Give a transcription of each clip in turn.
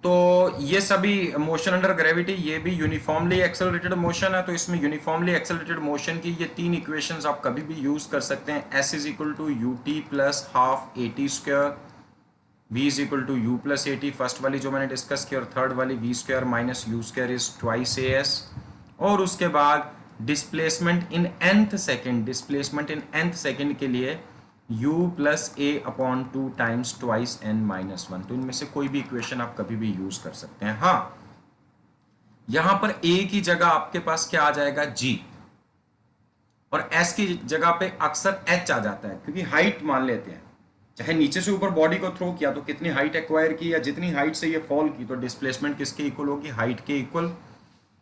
तो ये सभी मोशन अंडर ग्रेविटी, ये भी यूनिफॉर्मली एक्सेलरेटेड मोशन है, तो इसमें यूनिफॉर्मली एक्सेलरेटेड मोशन की ये तीन इक्वेशंस आप कभी भी यूज कर सकते हैं। s is equal to U T plus half A T square, v is equal to U plus A T, first वाली जो मैंने डिस्कस की, और थर्ड वाली v square minus U square is twice A S. और उसके बाद displacement in nth second, displacement in nth second के लिए u plus A upon two times twice n minus one. तो इनमें से कोई भी इक्वेशन आप कभी भी यूज कर सकते हैं। हाँ, यहां पर a की जगह आपके पास क्या आ जाएगा, g, और s की जगह पे अक्सर h आ जाता है, क्योंकि हाइट मान लेते हैं, चाहे नीचे से ऊपर बॉडी को थ्रो किया तो कितनी हाइट एक्वायर की, या जितनी हाइट से ये फॉल की, तो डिस्प्लेसमेंट किसके इक्वल होगी, हाइट के इक्वल,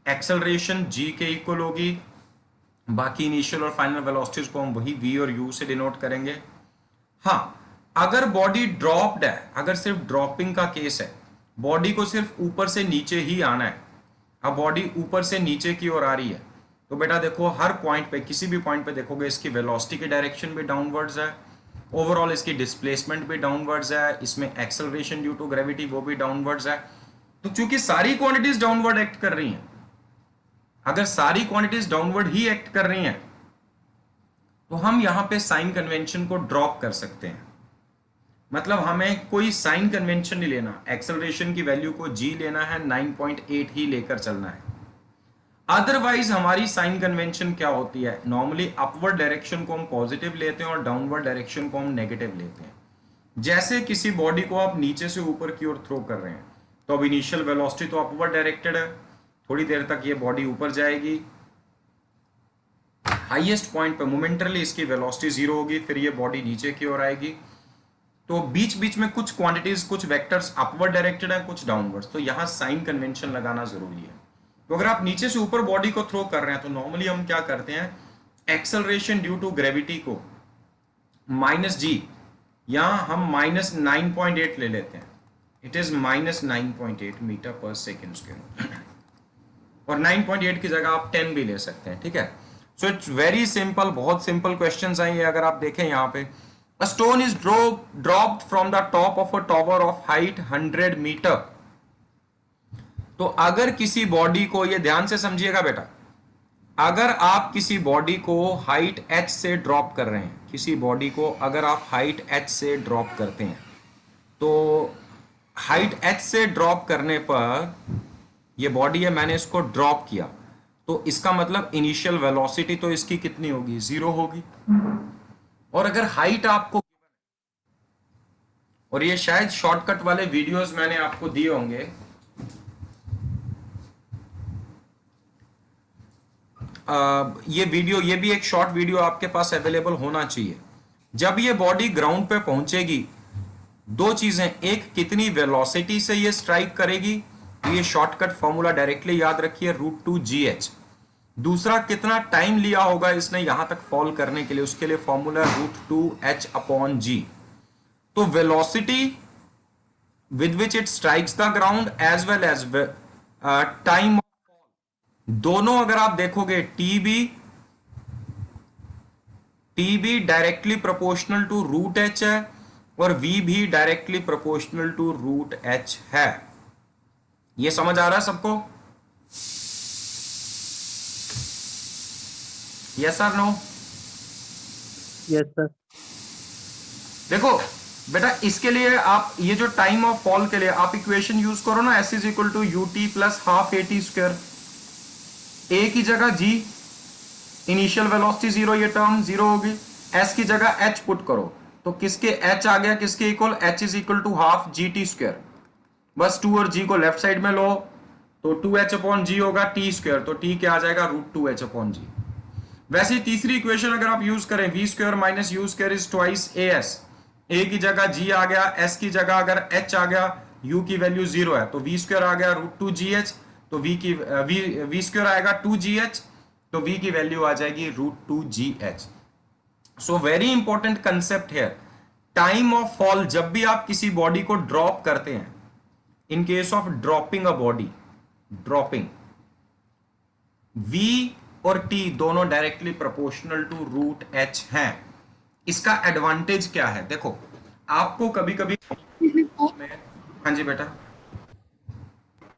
एक्सेलरेशन g के इक्वल होगी, बाकी इनिशियल और फाइनल वेलोसिटीज को हम वही v और u से डिनोट करेंगे। हाँ, अगर बॉडी ड्रॉप्ड है, अगर सिर्फ ड्रॉपिंग का केस है, बॉडी को सिर्फ ऊपर से नीचे ही आना है, अब बॉडी ऊपर से नीचे की ओर आ रही है, तो बेटा देखो हर पॉइंट पे, किसी भी पॉइंट पे देखोगे इसकी वेलोसिटी की डायरेक्शन भी डाउनवर्ड्स है, ओवरऑल इसकी डिस्प्लेसमेंट भी डाउनवर्ड्स है, इसमें एक्सेलरेशन ड्यू टू ग्रेविटी वो भी डाउनवर्ड्स है। तो चूंकि सारी क्वांटिटीज डाउनवर्ड एक्ट कर रही हैं, अगर सारी क्वांटिटीज डाउनवर्ड ही एक्ट कर रही हैं, तो हम यहां पे साइन कन्वेंशन को ड्रॉप कर सकते हैं। मतलब हमें कोई साइन कन्वेंशन नहीं लेना, एक्सेलरेशन की वैल्यू को g लेना है, 9.8 ही लेकर चलना है। अदरवाइज हमारी साइन कन्वेंशन क्या होती है, नॉर्मली अपवर्ड डायरेक्शन को हम पॉजिटिव लेते हैं और डाउनवर्ड डायरेक्शन को हम नेगेटिव लेते हैं। जैसे किसी बॉडी को आप नीचे से ऊपर की ओर थ्रो कर रहे हैं, तो अब इनिशियल वेलोसिटी तो अपवर्ड डायरेक्टेड है, थोड़ी देर तक ये बॉडी ऊपर जाएगी, हाईएस्ट पॉइंट पे मोमेंटरली इसकी वेलोसिटी जीरो होगी, फिर ये बॉडी नीचे की ओर आएगी। तो बीच बीच में कुछ क्वांटिटीज, कुछ वेक्टर्स अपवर्ड डायरेक्टेड है, कुछ डाउनवर्ड, तो यहां साइन कन्वेंशन लगाना जरूरी है। तो अगर आप नीचे से ऊपर बॉडी को थ्रो कर रहे हैं, तो नॉर्मली हम क्या करते हैं, एक्सेलरेशन ड्यू टू ग्रेविटी को माइनस जी, यहां हम माइनस 9.8 ले लेते हैं, it is minus 9.8 metre per second square, और 9.8 की जगह आप 10 भी ले सकते हैं, ठीक है। सो इट्स वेरी सिंपल, बहुत सिंपल क्वेश्चंस हैं ये। अगर आप देखें यहाँ पे, a stone is dropped from the top of a tower of height 100 metre. तो अगर किसी बॉडी को, ये ध्यान से समझिएगा बेटा, अगर आप किसी बॉडी को हाइट h से ड्रॉप कर रहे हैं, किसी बॉडी को अगर आप हाइट h से ड्रॉप करते हैं, तो हाइट h से ड्रॉप करने पर ये बॉडी है, मैंने इसको ड्रॉप किया, तो इसका मतलब इनिशियल वेलोसिटी तो इसकी कितनी होगी, जीरो होगी। और अगर हाइट आपको, और ये शायद शॉर्टकट वाले वीडियोस मैंने आपको दिए होंगे, ये वीडियो, ये भी एक शॉर्ट वीडियो आपके पास अवेलेबल होना चाहिए। जब ये बॉडी ग्राउंड पे पहुंचेगी, दो चीजें, एक कितनी वेलोसिटी से ये स्ट्राइक करेगी, ये शॉर्टकट फॉर्मूला डायरेक्टली याद रखिए, √2gh। दूसरा, कितना टाइम लिया होगा इसने यहां तक फॉल करने के लिए, उसके लिए फॉर्मूला √2h/g। तो velocity with which it strikes the ground as well as time, दोनों अगर आप देखोगे, t b directly proportional to √h है, और v भी डायरेक्टली प्रोपोर्शनल टू √h है। ये समझ आ रहा है सबको? Yes sir, no? Yes sir. देखो बेटा, इसके लिए आप ये जो टाइम ऑफ फॉल के लिए आप इक्वेशन यूज करो ना, s is equal to U T plus half A T square, a की जगह g, इनिशियल वेलोसिटी जीरो, ये टर्म जीरो होगी, s की जगह h पुट करो, तो किसके h आ गया, किसके इक्वल, h is equal to half g t square. बस 2 और g को लेफ्ट साइड में लो, तो 2h/g होगा t स्क्वायर, तो t क्या आ जाएगा, √2h/g। वैसे तीसरी इक्वेशन अगर आप यूज करें, v square minus U square is twice as, a की जगह g आ गया, s की जगह अगर h आ गया, u की वैल्यू जीरो है, तो v स्क्वायर आ गया √2gh, तो v स्क्वायर आएगा 2gh, तो v की वैल्यू आ जाएगी √2gh। So very important concept here, time of fall, जब भी आप किसी बॉडी को ड्रॉप करते हैं, in case of dropping a body, dropping, v और t दोनों डायरेक्टली प्रोपोर्शनल टू √h हैं। इसका एडवांटेज क्या है, देखो आपको कभी कभी, हाँ जी बेटा,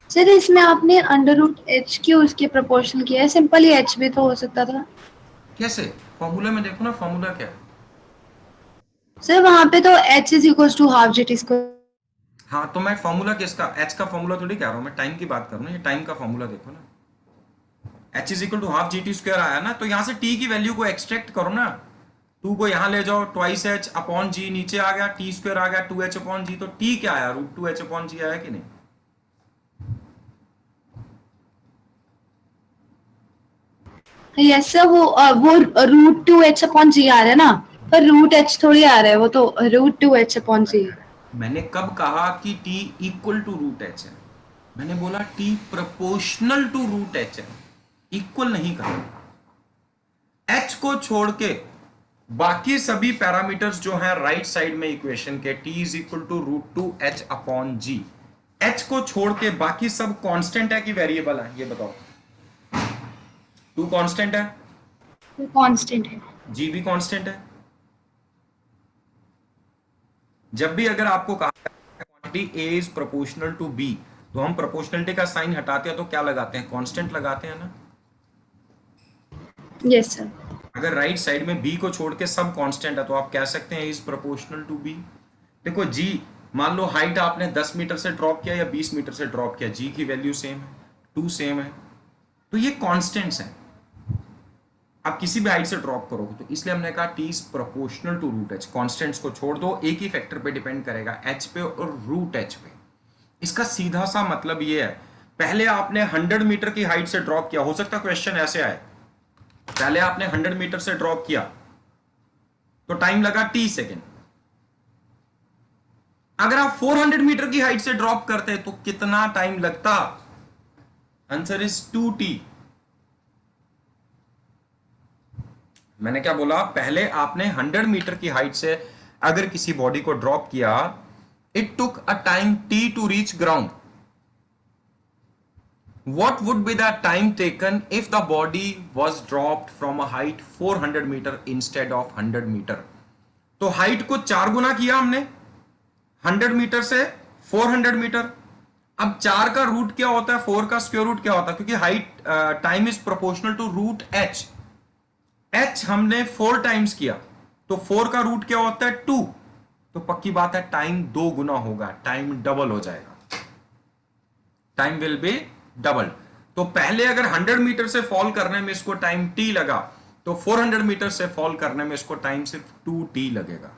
सर इसमें आपने अंडर रूट एच क्यों उसके प्रोपोर्शनल किया है? सिंपली एच भी तो हो सकता था। कैसे? फॉर्मूला में देखो ना, फॉर्मूला क्या है। सर वहां पे तो h is equal to half g t square. हाँ तो मैं फॉर्मूला किसका, एच का फॉर्मूला थोड़ी कह रहा हूँ, मैं टाइम की बात कर रहा हूँ। ये टाइम का फॉर्मूला देखो ना, h is equal to half g t square आया ना, तो यहां से टी की वैल्यू को एक्सट्रैक्ट करो ना। टू को यहां ले जाओ, ट्वाइस एच अपॉन जी नीचे आ गया, टी स्क्वायर आ गया, टू एच अपॉन जी, तो टी क्या आया, रूट टू एच अपॉन जी आया कि नहीं? यस सर, वो रूट टू एच अपॉन जी आ रहा है ना, पर रूट एच थोड़ी आ रहा है, वो तो root two h upon g है। मैंने कब कहा कि t equal to root h है? मैंने बोला t proportional to root h है, इक्वल नहीं कहा। एच को छोड़ के बाकी सभी पैरामीटर्स जो हैं राइट साइड में इक्वेशन के, t is equal to root two h upon g, h को छोड़ के बाकी सब कांस्टेंट है कि वेरिएबल है, ये बताओ। टू कांस्टेंट है, कांस्टेंट है। जी भी कांस्टेंट है। जब भी अगर आपको कहा quantity a is proportional to b, तो हम प्रोपोर्शनलिटी का साइन हटाते हैं तो क्या लगाते हैं, कांस्टेंट लगाते हैं ना। Yes sir. अगर राइट साइड में बी को छोड़ के सब कांस्टेंट है तो आप कह सकते हैं इज प्रोपोर्शनल टू बी। देखो जी, मान लो हाइट आपने 10 मीटर से ड्रॉप किया या 20 मीटर से ड्रॉप किया, जी की वैल्यू सेम है, टू सेम है, तो ये कांस्टेंट्स हैं। आप किसी भी हाइट से ड्रॉप करोगे तो इसलिए हमने कहा t is proportional to root h. Constants को छोड़ दो, एक ही फैक्टर पे डिपेंड करेगा, एच पे और रूट एच पे। इसका सीधा सा मतलब ये है, पहले आपने 100 मीटर की हाइट से ड्रॉप किया, हो सकता क्वेश्चन ऐसे आए, पहले आपने 100 मीटर से ड्रॉप किया तो टाइम लगा टी सेकेंड। अगर आप 400 मीटर की हाइट से ड्रॉप करते तो कितना टाइम लगता? Answer is 2t। मैंने क्या बोला, पहले आपने 100 मीटर की हाइट से अगर किसी बॉडी को ड्रॉप किया, it took a time t to reach ground. What would be the time taken if the body was dropped from a height 400 meter instead of 100 meter? तो हाइट को 4 गुना किया हमने, 100 मीटर से 400 मीटर। अब 4 का root क्या होता है, 4 का स्क्वायर रूट क्या होता है, क्योंकि height time is proportional to root h. H हमने 4 टाइम्स किया तो 4 का रूट क्या होता है, 2, तो पक्की बात है टाइम 2 गुना होगा, टाइम डबल हो जाएगा, टाइम विल बी डबल। तो पहले अगर 100 मीटर से फॉल करने में इसको टाइम t लगा, तो 400 मीटर से फॉल करने में इसको टाइम सिर्फ 2t लगेगा।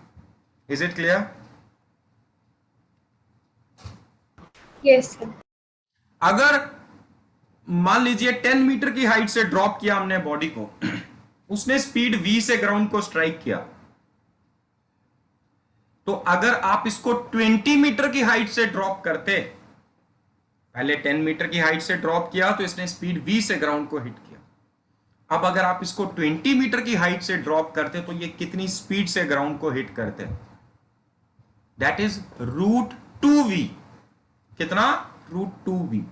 Is it clear? Yes sir. अगर मान लीजिए 10 मीटर की हाइट से ड्रॉप किया हमने बॉडी को, उसने स्पीड v से ग्राउंड को स्ट्राइक किया, तो अगर आप इसको 20 मीटर की हाइट से ड्रॉप करते, पहले 10 मीटर की हाइट से ड्रॉप किया तो इसने स्पीड v से ग्राउंड को हिट किया, अब अगर आप इसको 20 मीटर की हाइट से ड्रॉप करते तो ये कितनी स्पीड से ग्राउंड को हिट करते? That is root 2v। कितना? रूट 2v,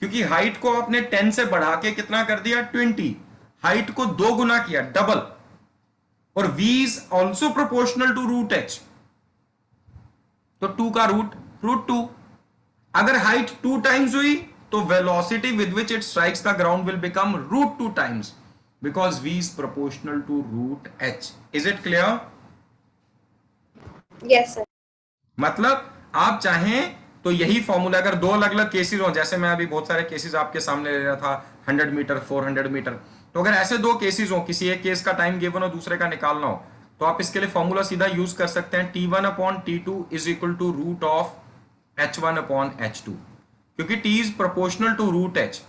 क्योंकि हाइट को आपने 10 से बढ़ा के कितना कर दिया, 20, हाइट को 2 गुना किया, डबल, और v is also proportional to root h, तो 2 का रूट 2। अगर हाइट 2 टाइम्स हुई तो velocity with which it strikes the ground will become root 2 times, because v is proportional to root h। Is it clear? Yes sir. मतलब आप चाहें तो यही फॉर्मूला, अगर दो अलग अलग केसेस हो, जैसे मैं अभी बहुत सारे केसेस आपके सामने ले रहा था, 100 मीटर 400 मीटर, तो अगर ऐसे दो केसेस हो, किसी एक केस का टाइम गिवन हो, दूसरे का निकालना हो, तो आप इसके लिए फॉर्मूला सीधा यूज कर सकते हैं, t1 upon t2 is equal to root of h1 upon h2, क्योंकि t is proportional to root h।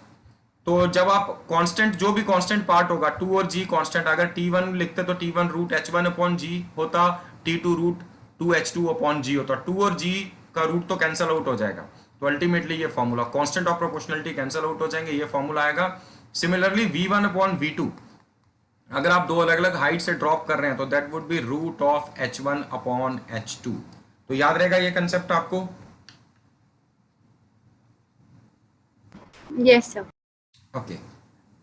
तो जब आप कांस्टेंट, जो भी कांस्टेंट पार्ट होगा, 2 और g कांस्टेंट, अगर t1 लिखते तो t1 root h1 upon g होता, t2 root 2h2 upon g होता, 2 और g का रूट तो कैंसिल आउट हो जाएगा, तो अल्टीमेटली ये formula constant of proportionality cancel out हो जाएंगे, ये फॉर्मूला आएगा। सिमिलरली v1 अपॉन v2, अगर आप दो अलग अलग हाइट से ड्रॉप कर रहे हैं तो that would be root of h1 upon h2। तो याद रहेगा ये कंसेप्ट आपको? Yes sir. ओके,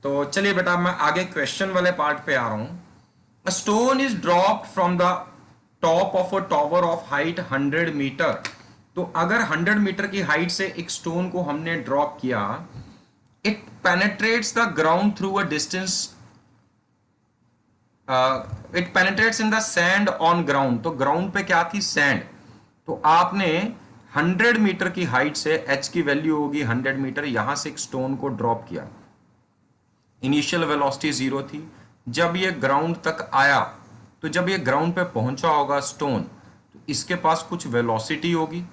तो चलिए बेटा मैं आगे क्वेश्चन वाले पार्ट पे आ रहा हूं। A stone is dropped from the top of a tower of height 100 meter तो अगर 100 मीटर की हाइट से एक स्टोन को हमने ड्रॉप किया, it penetrates the ground through a distance, it penetrates in the sand on ground. तो ground पे क्या थी? सैंड। तो आपने 100 मीटर की हाइट से, h की वैल्यू होगी 100 मीटर, यहां से एक स्टोन को ड्रॉप किया, इनिशियल वेलोसिटी 0 थी। जब ये ग्राउंड तक आया, तो जब ये ग्राउंड पे पहुंचा होगा स्टोन, तो इसके पास कुछ वेलोसिटी होगी।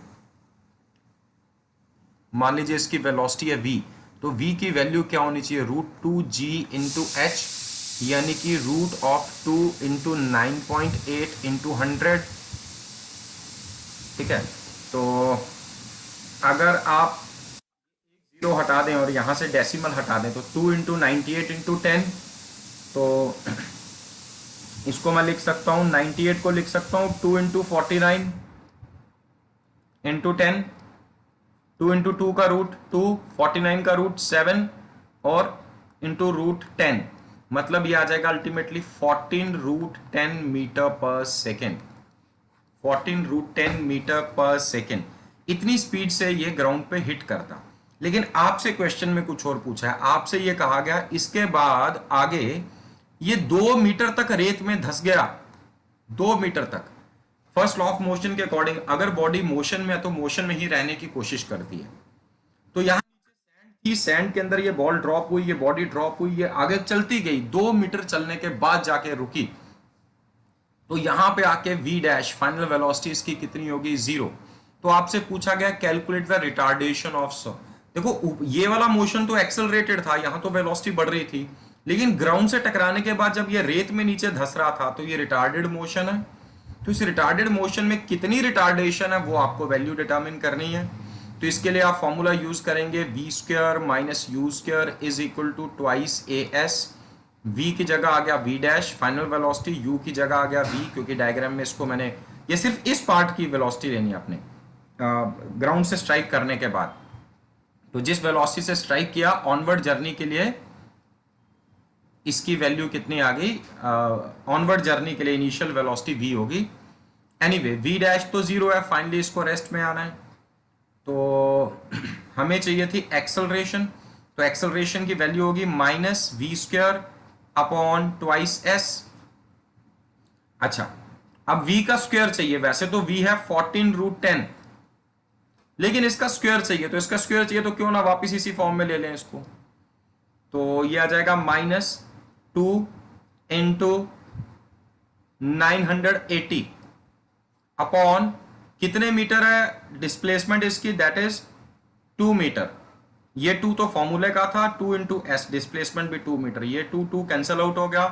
मान लीजिए इसकी वेलोसिटी है v, तो v की वैल्यू क्या होनी चाहिए? √2g इंटू एच, यानी कि √2 इंटू 9.8 इंटू 100। ठीक है, तो अगर आप जीरो हटा दें और यहां से डेसिमल हटा दें, तो 2 इंटू 98 इंटू 10, तो इसको मैं लिख सकता हूं, 98 को लिख सकता हूं 2 इंटू 49 इंटू 10, 2 इंटू 2 का √2, 49 का √7 और इंटू √10, मतलब ये आ जाएगा ultimately 14 √10 metre per second. 14 √10 metre per second, इतनी स्पीड से ये ग्राउंड पे हिट करता। लेकिन आपसे क्वेश्चन में कुछ और पूछा है, आपसे ये कहा गया इसके बाद आगे ये 2 मीटर तक रेत में धस गया, 2 मीटर तक। फर्स्ट लॉ ऑफ मोशन के अकॉर्डिंग अगर बॉडी मोशन में है तो मोशन में ही रहने की कोशिश करती है। तो यहां सैंड के अंदर ये बॉल ड्रॉप हुई, ये बॉडी ड्रॉप हुई, ये आगे चलती गई, 2 मीटर चलने के बाद जाके रुकी। तो यहां पे आके v डैश फाइनल वेलोसिटी इसकी कितनी होगी? 0। तो आपसे पूछा गया कैलकुलेट द रिटार्डेशन ऑफ। देखो ये वाला मोशन तो एक्सेलरेटेड था, यहां तो वेलोसिटी बढ़ रही थी, लेकिन ग्राउंड से टकराने के बाद जब ये रेत में नीचे धस रहा था तो ये रिटार्डेड मोशन है। तो इस रिटार्डेड मोशन में कितनी रिटार्डेशन है वो आपको वैल्यू डिटरमिन करनी है। तो इसके लिए आप फॉर्मूला यूज करेंगे v² minus u² is equal to twice as। v की जगह आ गया v dash final velocity, u की जगह आ गया v, क्योंकि डायग्राम में इसको मैंने, ये सिर्फ इस पार्ट की वेलोसिटी लेनी है आपने ग्राउंड से स्ट्राइक करने के बाद। तो जिस वेलोसिटी से स्ट्राइक किया ऑनवर्ड जर्नी के लिए इसकी वैल्यू कितनी आ गई? ऑनवर्ड जर्नी के लिए इनिशियल वेलोसिटी v होगी। एनीवे v डैश तो 0 है, फाइनली इसको रेस्ट में आना है। तो हमें चाहिए थी एक्सेलरेशन, तो एक्सेलरेशन की वैल्यू होगी -v² अपॉन ट्वाइस s। अच्छा, अब v का स्क्वायर चाहिए। वैसे तो v है 14 √10, लेकिन इसका स्क्वायर चाहिए, तो इसका स्क्वायर चाहिए तो क्यों ना वापस इसी फॉर्म में ले लें इसको। तो ये आ जाएगा -2 इंटू 980 अपॉन कितने मीटर है डिस्प्लेसमेंट इसकी? That is 2 metre. ये 2 तो फॉर्मूले का था, 2 इंटू एस, डिस्प्लेसमेंट भी 2 मीटर। ये 2 कैंसल आउट हो गया।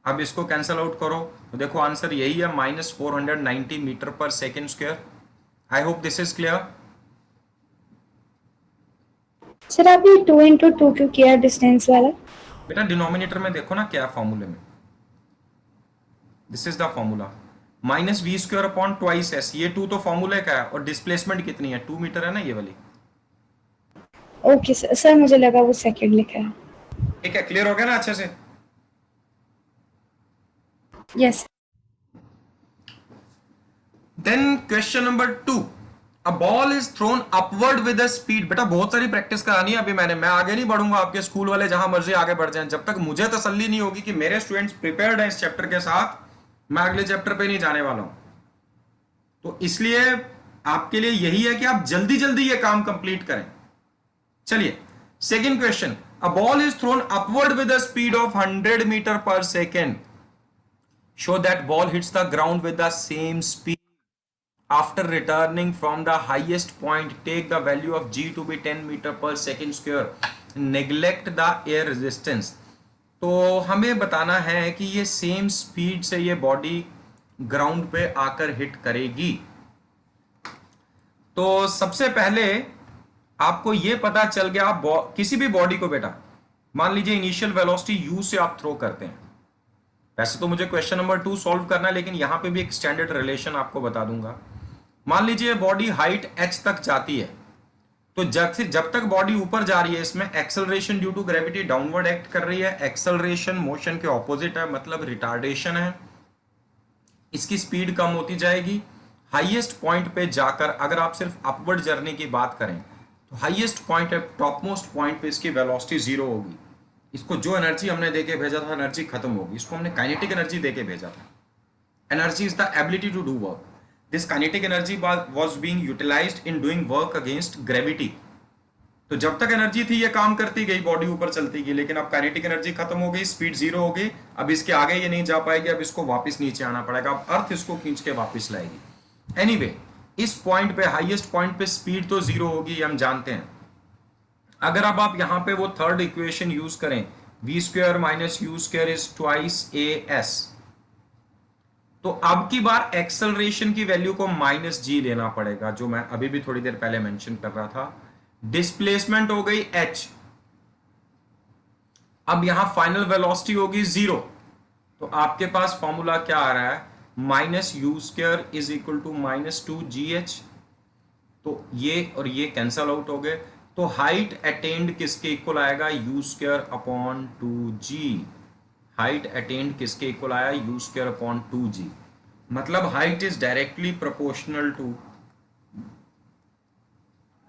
अब इसको कैंसल आउट करो तो देखो आंसर यही है, -490 metre per second square. I hope this is clear. Sir आपने 2 इंटू 2 क्यों किया डिस्टेंस वाला? बेटा डिनोमिनेटर में देखो ना क्या फॉर्मूले में, this is the formula, -v² upon twice s। ये 2 तो फॉर्मूले का है और डिस्प्लेसमेंट कितनी है? 2 मीटर है ना ये वाली। ओके सर, मुझे लगा वो सेकंड लिखा है। ठीक है, क्लियर हो गया ना अच्छे से? Yes. Then question number 2, a ball is thrown upward with a speed. बेटा बहुत सारी प्रैक्टिस करानी है अभी मैं आगे नहीं बढ़ूंगा, आपके स्कूल वाले जहां मर्जी आगे बढ़ जाएं, जब तक मुझे तसल्ली नहीं होगी कि मेरे स्टूडेंट्स प्रिपेयर्ड हैं इस चैप्टर के साथ, मैं अगले चैप्टर पे नहीं जाने वाला हूं। तो इसलिए आपके लिए यही है कि आप जल्दी जल्दी ये काम कंप्लीट करें। चलिए second question, a ball is thrown upward with a speed of 100 metre per second, show that ball hits the ground with the same speed after returning from the highest point. Take the value of g to be 10 meter per second square. Neglect the air resistance. तो हमें बताना है कि ये same speed से ये body ground पे आकर हिट करेगी। तो सबसे पहले आपको ये पता चल गया, किसी भी बॉडी को बेटा मान लीजिए इनिशियल वेलोसिटी u से आप थ्रो करते हैं। वैसे तो मुझे क्वेश्चन नंबर 2 सॉल्व करना है, लेकिन यहां पे भी एक स्टैंडर्ड रिलेशन आपको बता दूंगा। मान लीजिए बॉडी हाइट h तक जाती है, तो जब तक बॉडी ऊपर जा रही है इसमें acceleration due to gravity downward act कर रही है। एक्सेलरेशन मोशन के ऑपोजिट है, मतलब रिटार्डेशन है। इसकी स्पीड कम होती जाएगी, हाईएस्ट पॉइंट पे जाकर अगर आप सिर्फ अपवर्ड जर्नी की बात करें तो हाईएस्ट पॉइंट है, टॉप मोस्ट पॉइंट पे इसकी वेलोसिटी 0 होगी। इसको जो एनर्जी हमने देके भेजा था एनर्जी खत्म होगी, इसको हमने काइनेटिक एनर्जी देके भेजा था। Energy is the ability to do work. This kinetic energy was being utilised in doing work against gravity. तो जब तक एनर्जी थी ये काम करती गई, बॉडी ऊपर चलती गई, लेकिन अब काइनेटिक एनर्जी खत्म हो गई, स्पीड 0 हो गई, अब इसके आगे ये नहीं जा पाएगी, अब इसको वापस नीचे आना पड़ेगा, अब अर्थ इसको खींच के वापस लाएगी। एनीवे, इस पॉइंट पे हाईएस्ट पॉइंट पे स्पीड तो 0 होगी, हम जानते हैं। अगर अब आप यहां पे वो थर्ड इक्वेशन यूज करें, v square minus u square is twice as, तो अब की बार एक्सेलरेशन की वैल्यू को -g लेना पड़ेगा, जो मैं अभी भी थोड़ी देर पहले मेंशन कर रहा था। डिस्प्लेसमेंट हो गई h, अब यहां फाइनल वेलोसिटी होगी 0, तो आपके पास फॉर्मूला क्या आ रहा है, -u square is equal to -2gh। तो ये और ये कैंसल आउट हो गए, तो हाइट अटेन्ड किसके इक्वल आएगा, u square upon 2g। Height attained किसके इक्वल आया, u स्क्वायर अपॉन 2g। मतलब height is directly proportional to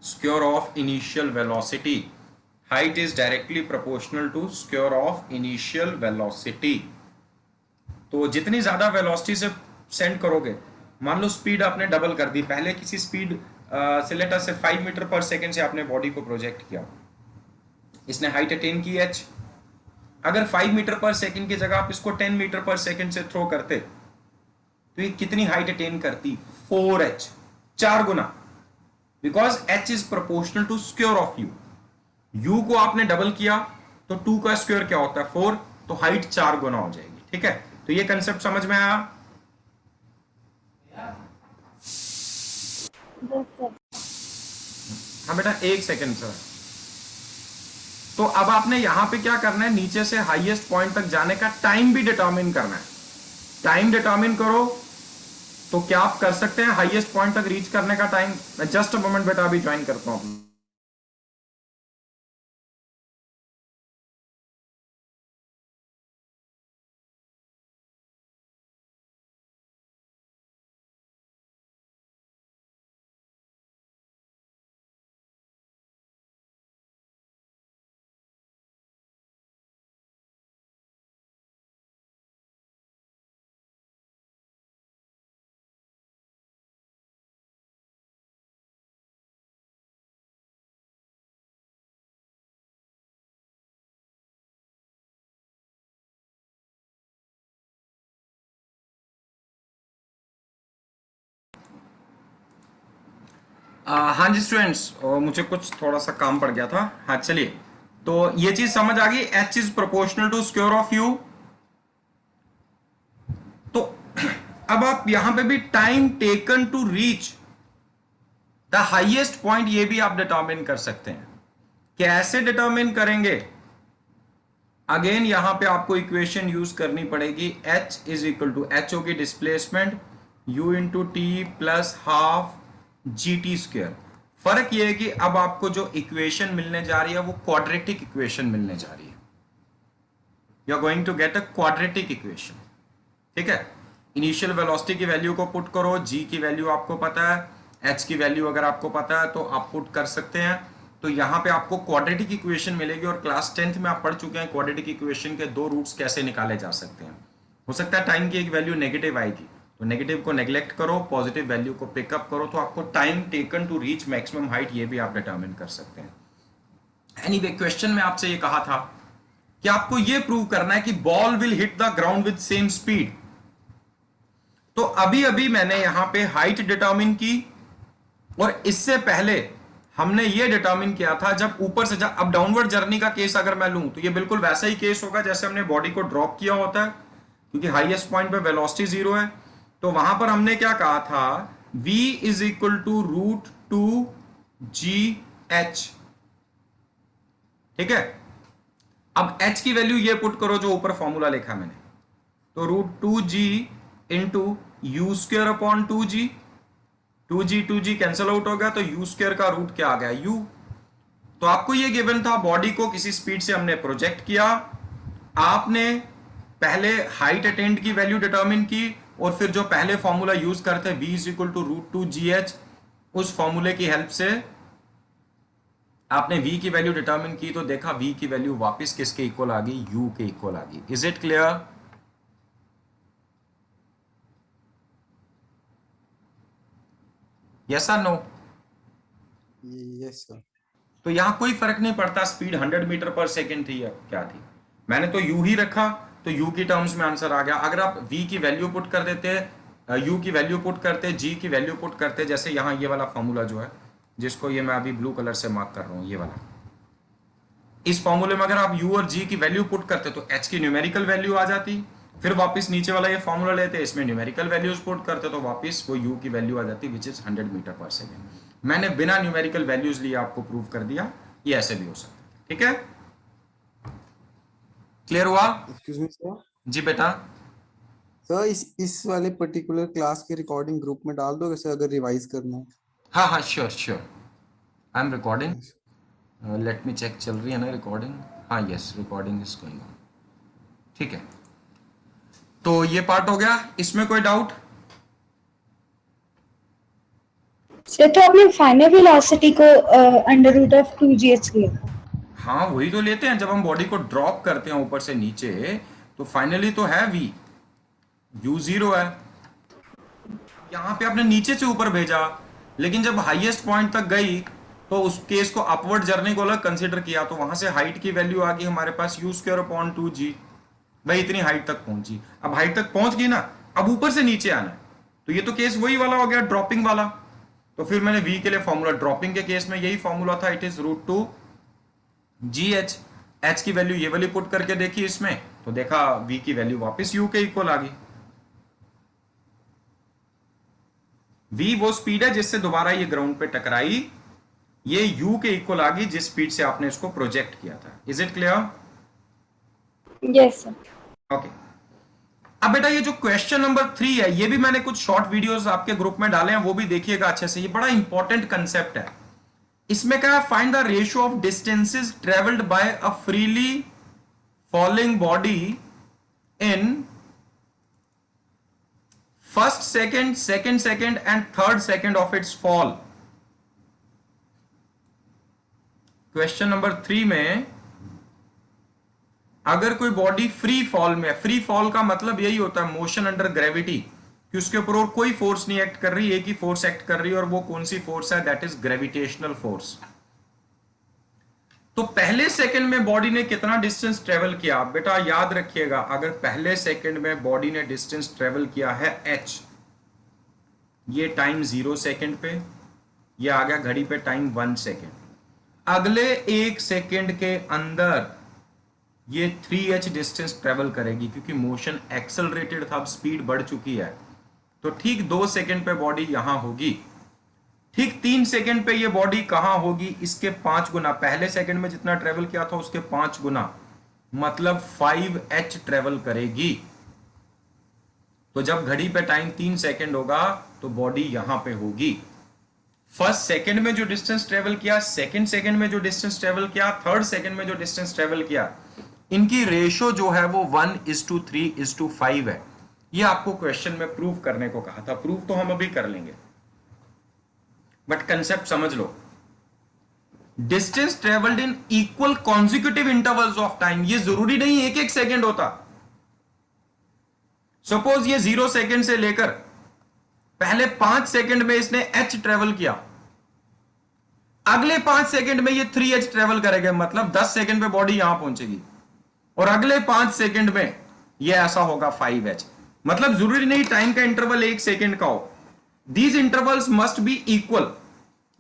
square of initial velocity. Height is directly proportional to square of initial velocity. तो जितनी ज्यादा velocity से send करोगे, मान लो speed आपने डबल कर दी, पहले किसी स्पीड से लेटर से 5 मीटर पर सेकेंड से आपने बॉडी को प्रोजेक्ट किया, इसने हाइट अटेन की h। अगर 5 मीटर पर सेकेंड की जगह आप इसको 10 मीटर पर सेकेंड से थ्रो करते तो ये कितनी हाइट अटेन करती, 4h, 4 गुना, because h is proportional to square of u को आपने डबल किया तो 2 का स्क्वायर क्या होता है, 4, तो हाइट 4 गुना हो जाएगी। ठीक है, तो ये कंसेप्ट समझ में आया। हाँ बेटा, एक सेकेंड सर। तो अब आपने यहां पे क्या करना है, नीचे से हाईएस्ट पॉइंट तक जाने का टाइम भी डिटरमिन करना है। टाइम डिटरमिन करो तो क्या आप कर सकते हैं हाईएस्ट पॉइंट तक रीच करने का टाइम। मैं जस्ट अ मोमेंट बेटा अभी ज्वाइन करता हूं। हाँ जी स्टूडेंट्स, मुझे कुछ थोड़ा सा काम पड़ गया था। हाँ चलिए, तो ये चीज समझ आ गई, h is proportional to square of u। तो अब आप यहां पे भी time taken to reach the highest point ये भी आप डिटरमिन कर सकते हैं। कैसे डिटरमिन करेंगे, अगेन यहां पे आपको इक्वेशन यूज करनी पड़ेगी। h is equal to, h होगी displacement, u into t plus half gt square. फर्क यह है कि अब आपको जो इक्वेशन मिलने जा रही है वो क्वाड्रेटिक इक्वेशन मिलने जा रही है। You are going to get a quadratic equation. ठीक है, इनिशियल वेलोसिटी की वैल्यू को पुट करो, g की वैल्यू आपको पता है, h की वैल्यू अगर आपको पता है तो आप पुट कर सकते हैं। तो यहां पे आपको क्वाड्रेटिक इक्वेशन मिलेगी, और क्लास 10th में आप पढ़ चुके हैं क्वाड्रेटिक इक्वेशन के 2 रूट्स कैसे निकाले जा सकते हैं। हो सकता है टाइम की एक वैल्यू नेगेटिव आएगी, तो नेगेटिव को नेग्लेक्ट करो, पॉजिटिव वैल्यू को पिकअप करो, तो आपको time taken to reach maximum height ये भी आप डिटरमिन कर सकते हैं। एनीवे, क्वेश्चन में आपसे ये कहा था कि आपको ये प्रूव करना है कि ball will hit the ground with same speed. तो अभी अभी मैंने यहां पे हाइट डिटरमिन की, और इससे पहले हमने ये डिटरमिन किया था जब ऊपर से अब डाउनवर्ड जर्नी का केस अगर मैं लूं तो ये बिल्कुल वैसा ही केस होगा जैसे हमने बॉडी को ड्रॉप किया होता है, क्योंकि हाईएस्ट पॉइंट पे वेलोसिटी 0 है। तो वहां पर हमने क्या कहा था, v is equal to √2gh। ठीक है, अब h की वैल्यू ये पुट करो जो ऊपर फॉर्मूला लिखा मैंने, तो √2g into you square upon 2g, 2g cancel out हो गया, तो u स्क्वायर का रूट क्या आ गया, u। तो आपको ये गिवन था, बॉडी को किसी स्पीड से हमने प्रोजेक्ट किया, आपने पहले हाइट अटेन्ड की वैल्यू डिटरमिन की, और फिर जो पहले फॉर्मूला यूज करते v is equal to √2gh, उस फॉर्मूले की हेल्प से आपने v की वैल्यू डिटरमिन की तो देखा v की वैल्यू वापस किसके इक्वल आ गई, u के इक्वल आ गई। Is it clear? यस और नो? Yes sir. तो यहां कोई फर्क नहीं पड़ता स्पीड 100 मीटर पर सेकेंड थी या क्या थी, मैंने तो u ही रखा तो u की टर्म्स में आंसर आ गया। अगर आप v की वैल्यू पुट कर देते, u की वैल्यू पुट करते, g की वैल्यू पुट करते, जैसे यहां ये वाला फॉर्मूला जो है जिसको ये मैं अभी ब्लू कलर से मार्क कर रहा हूं, ये वाला, इस फॉर्मूले में अगर आप u और g की वैल्यू पुट करते तो h की न्यूमेरिकल वैल्यू आ जाती, फिर वापस नीचे वाला ये फॉर्मूला लेते, इसमें न्यूमेरिकल वैल्यूज पुट करते तो वापस वो u की वैल्यू आ जाती which is 100 metre per second. मैंने बिना न्यूमेरिकल वैल्यूज लिए आपको प्रूव कर दिया, ये ऐसे भी हो सकता है। ठीक है, क्लियर हुआ? Excuse me sir. जी बेटा। सर इस वाले पर्टिकुलर क्लास की रिकॉर्डिंग ग्रुप में डाल दोगे सर अगर रिवाइज करना है? हाँ हाँ sure sure, I am recording, let me check, चल रही है ना रिकॉर्डिंग? हाँ yes, recording is going on. ठीक है, तो ये पार्ट हो गया, इसमें कोई डाउट? सर तो आपने फाइनल वेलोसिटी को √2gh लिया। हाँ वही तो लेते हैं, जब हम बॉडी को ड्रॉप करते हैं ऊपर से नीचे तो फाइनली तो है v, u0 है, यहां पे आपने नीचे से ऊपर भेजा, लेकिन जब हाईएस्ट पॉइंट तक गई तो उस केस को अपवर्ड जर्नी को अलग कंसीडर किया, तो वहां से हाइट की वैल्यू आ गई हमारे पास u²/2g, भाई इतनी हाइट तक पहुंची। अब हाइट तक पहुंच गई ना, अब ऊपर से नीचे आना है, तो ये तो केस वही वाला हो गया ड्रॉपिंग वाला। तो फिर मैंने v के लिए फॉर्मूला, ड्रॉपिंग के केस में यही फॉर्मूला था, इट इज √2gh, h की वैल्यू ये वाली पुट करके देखी इसमें, तो देखा v की वैल्यू वापस u के इक्वल आ गई। v वो स्पीड है जिससे दोबारा ये ग्राउंड पे टकराई, ये u के इक्वल आ गई जिस स्पीड से आपने इसको प्रोजेक्ट किया था। Is it clear? Yes sir. Okay, अब बेटा ये जो क्वेश्चन नंबर 3 है, ये भी मैंने कुछ शॉर्ट वीडियोस आपके ग्रुप में डाले हैं, वो भी देखिएगा अच्छे से, ये बड़ा इंपॉर्टेंट कंसेप्ट है। इसमें क्या है, find the ratio of distances travelled by a freely falling body in first second, second second and third second of its fall. Question number 3 में अगर कोई बॉडी फ्री फॉल में, फ्री फॉल का मतलब यही होता है मोशन अंडर ग्रेविटी, कि उसके ऊपर और कोई फोर्स नहीं एक्ट कर रही, एक ही फोर्स एक्ट कर रही है, और वो कौन सी फोर्स है, दैट इज ग्रेविटेशनल फोर्स। तो पहले सेकंड में बॉडी ने कितना डिस्टेंस ट्रेवल किया, बेटा याद रखिएगा, अगर पहले सेकंड में बॉडी ने डिस्टेंस ट्रेवल किया है h, ये टाइम 0 सेकंड पे, ये आ गया घड़ी पे टाइम 1 सेकंड, अगले 1 सेकंड के अंदर ये 3h डिस्टेंस ट्रेवल करेगी, क्योंकि मोशन एक्सेलरेटेड था, अब स्पीड बढ़ चुकी है, तो ठीक 2 सेकंड पे बॉडी यहां होगी, ठीक 3 सेकंड पे ये बॉडी कहां होगी, इसके 5 गुना, पहले सेकंड में जितना ट्रेवल किया था उसके 5 गुना, मतलब 5h ट्रेवल करेगी। तो जब घड़ी पे टाइम 3 सेकंड होगा तो बॉडी यहां पे होगी। फर्स्ट सेकंड में जो डिस्टेंस ट्रेवल किया, सेकंड सेकंड में जो डिस्टेंस ट्रेवल किया, थर्ड सेकंड में जो डिस्टेंस ट्रेवल किया, इनकी रेशो जो है वो 1:3:5 है। ये आपको क्वेश्चन में प्रूव करने को कहा था, प्रूव तो हम अभी कर लेंगे, बट कंसेप्ट समझ लो। Distance travelled in equal consecutive intervals of time, ये जरूरी नहीं एक एक सेकंड होता। सपोज ये 0 सेकंड से लेकर पहले 5 सेकंड में इसने h ट्रेवल किया, अगले 5 सेकंड में ये 3h ट्रेवल करेगा, मतलब 10 सेकंड पे बॉडी यहां पहुंचेगी, और अगले 5 सेकंड में ये ऐसा होगा 5h। मतलब जरूरी नहीं टाइम का इंटरवल 1 सेकंड का हो, these intervals must be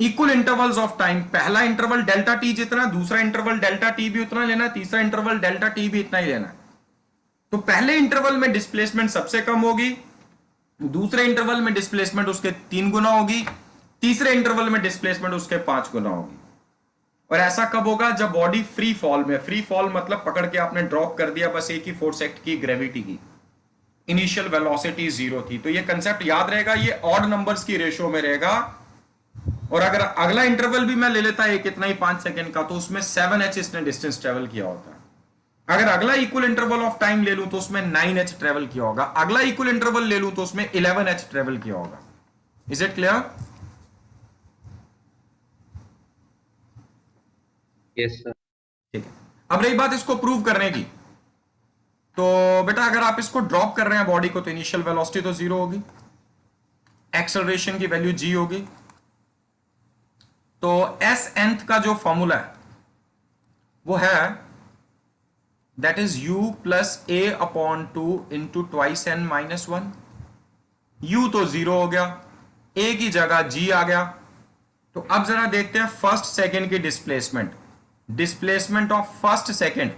equal intervals of time. पहला इंटरवल डेल्टा टी जितना, दूसरा इंटरवल डेल्टा टी भी उतना लेना, तीसरा इंटरवल डेल्टा टी भी इतना ही लेना। तो पहले इंटरवल में डिस्प्लेसमेंट सबसे कम होगी, दूसरे इंटरवल में डिस्प्लेसमेंट उसके 3 गुना होगी, तीसरे इंटरवल में डिस्प्लेसमेंट उसके 5 गुना होगी। और ऐसा कब होगा, जब बॉडी फ्री फॉल में, फ्री फॉल मतलब पकड़ के आपने ड्रॉप कर दिया, बस एक ही फोर्स एक्ट की, ग्रेविटी की, इनिशियल वेलोसिटी 0 थी। तो ये कंसेप्ट याद रहेगा, ये ऑड नंबर्स की रेशियो में रहेगा। और अगर अगला इंटरवल भी मैं ले लेता है कितना ही 5 सेकंड का, तो उसमें 7h इसने डिस्टेंस ट्रेवल किया होता है। अगर अगला इक्वल इंटरवल ऑफ टाइम ले लूं तो उसमें 9h ट्रेवल किया होगा, अगला इक्वल इंटरवल ले लूं तो उसमें 11h ट्रेवल किया होगा। Is it clear? Yes, sir. ठीक है, अब रही बात इसको प्रूव करने की, तो बेटा अगर आप इसको ड्रॉप कर रहे हैं बॉडी को तो इनिशियल वेलोसिटी तो जीरो होगी, एक्सेलरेशन की वैल्यू g होगी, तो एस nth का जो फॉर्मूला है वो है that is u plus a upon 2 into twice n minus 1। u तो जीरो हो गया, a की जगह g आ गया। तो अब जरा देखते हैं फर्स्ट सेकंड की displacement, displacement of first second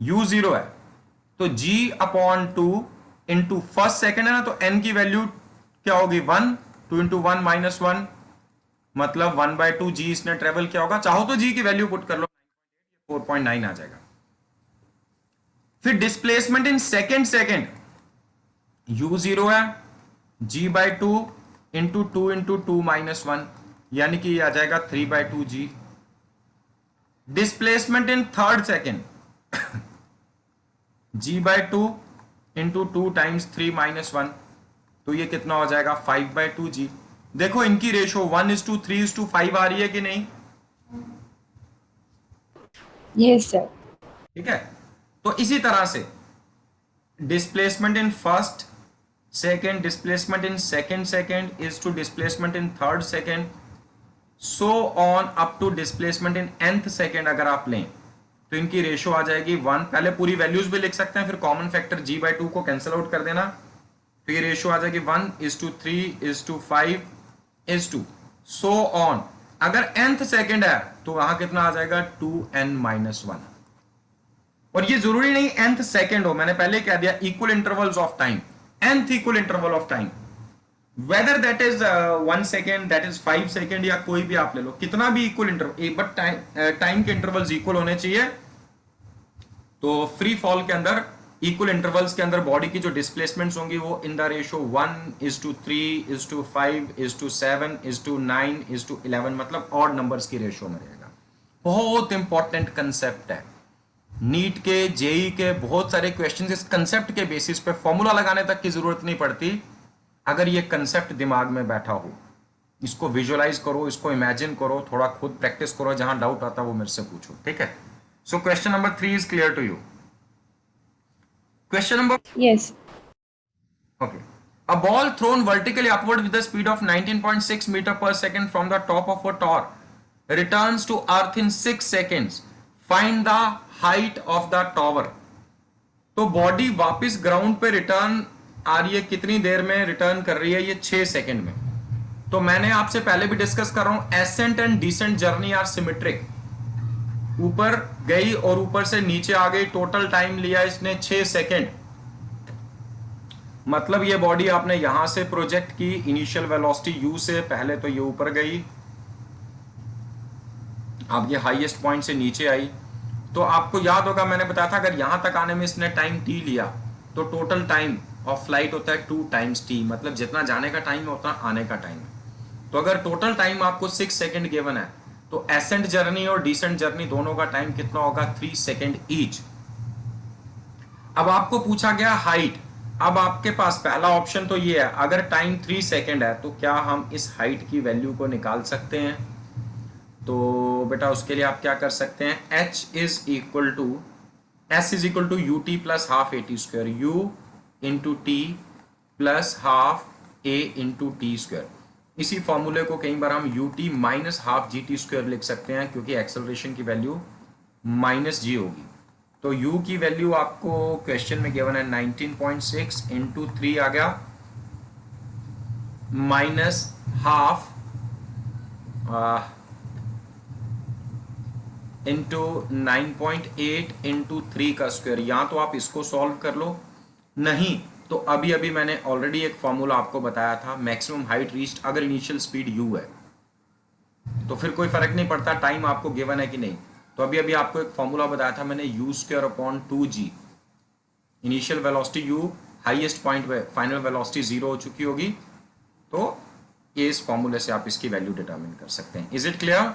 u zero है तो g upon 2 into first second है ना, तो n की वैल्यू क्या होगी 1, 2 इंटू 1 माइनस 1, मतलब 1/2 g इसने ट्रेवल किया होगा। चाहो तो g की वैल्यू पुट कर लो, 4.9 आ जाएगा। फिर displacement in second u zero है, g/2 इंटू 2 इंटू 2 माइनस 1, यानी कि आ जाएगा 3/2 g। Displacement in third second g/2 into 2 times 3 minus 1, तो ये कितना हो जाएगा 5/2 g। देखो इनकी रेशो 1:3:5 आ रही है कि नहीं? Yes, sir. ठीक है, तो इसी तरह से displacement in first second, displacement in second is to displacement in third second, so on up to displacement in nth second अगर आप लें तो इनकी रेशो आ जाएगी 1। पहले पूरी वैल्यूज भी लिख सकते हैं, फिर कॉमन फैक्टर g/2 को कैंसिल आउट कर देना, तो ये रेशो आ जाएगी 1:3:5:2 सो ऑन। अगर nth सेकंड है तो वहां कितना आ जाएगा 2n-1। और ये जरूरी नहीं nth सेकंड हो, मैंने पहले कह दिया equal intervals of time, nth equal interval of time, whether that is 1 second, that is 5 second, या कोई भी आप ले लो, कितना भी इक्वल इंटरवल, बट टाइम के इंटरवल्स इक्वल होने चाहिए। तो फ्री फॉल के अंदर इक्वल इंटरवल्स के अंदर बॉडी की जो डिस्प्लेसमेंट्स होंगी वो इन द रेशो 1:3:5:7:9:11, मतलब ऑड नंबर्स की रेशो में रहेगा। बहुत इंपॉर्टेंट कंसेप्ट है, नीट के जेई के बहुत सारे क्वेश्चंस इस कंसेप्ट के बेसिस पे, फॉर्मूला लगाने तक की जरूरत नहीं पड़ती अगर ये कंसेप्ट दिमाग में बैठा हो। इसको विजुअलाइज करो, इसको इमेजिन करो, थोड़ा खुद प्रैक्टिस करो, जहां डाउट आता है वो मेरे से पूछो, ठीक है? So question number 3 is clear to you? Question number Yes. okay, a ball thrown vertically upward with a speed of 19.6 meter per second from the top of a tower returns to earth in 6 seconds, find the height of the tower। तो body वापस ground पे return आ रही है, कितनी देर में return कर रही है? ये 6 सेकंड में। तो मैंने आपसे पहले भी डिस्कस कर रहा हूं, ascent and descent journey are symmetric. ऊपर गई और ऊपर से नीचे आ गई, टोटल टाइम लिया इसने 6 सेकंड। मतलब ये बॉडी आपने यहां से प्रोजेक्ट की, इनिशियल वेलोसिटी u से, पहले तो ये ऊपर गई, अब ये हाईएस्ट पॉइंट से नीचे आई। तो आपको याद होगा मैंने बताया था अगर यहां तक आने में इसने टाइम t लिया तो टोटल टाइम ऑफ फ्लाइट होता है 2 टाइम्स t, मतलब जितना जाने का टाइम है उतना आने का टाइम है। तो अगर टोटल टाइम आपको 6 सेकंड गिवन है तो एसेंट जर्नी और डिसेंट जर्नी दोनों का टाइम कितना होगा? 3 सेकंड ईच। अब आपको पूछा गया हाइट। अब आपके पास पहला ऑप्शन तो ये है, अगर टाइम 3 सेकंड है तो क्या हम इस हाइट की वैल्यू को निकाल सकते हैं? तो बेटा उसके लिए आप क्या कर सकते हैं, s is equal to ut plus half at square, u into t plus half a into t square. इसी फॉर्मूले को कई बार हम ut minus half gt square लिख सकते हैं, क्योंकि एक्सेलरेशन की वैल्यू माइनस g होगी। तो u की वैल्यू आपको क्वेश्चन में गिवन है 19.6 इंटू 3 आ गया, माइनस हाफ इंटू 9.8 इंटू 3 का स्क्वायर। यहां तो आप इसको सॉल्व कर लो, नहीं तो अभी अभी मैंने ऑलरेडी एक फॉर्मूला आपको बताया था, मैक्सिमम हाइट रीच्ड अगर इनिशियल स्पीड u है तो फिर कोई फर्क नहीं पड़ता टाइम आपको गिवन है कि नहीं। तो अभी अभी आपको एक फॉर्मूला बताया था मैंने, u²/2g, initial velocity u, highest point पे फाइनल वेलोसिटी 0 हो चुकी होगी, तो इस फॉर्मूले से आप इसकी वैल्यू डिटरमिन कर सकते हैं। Is it clear?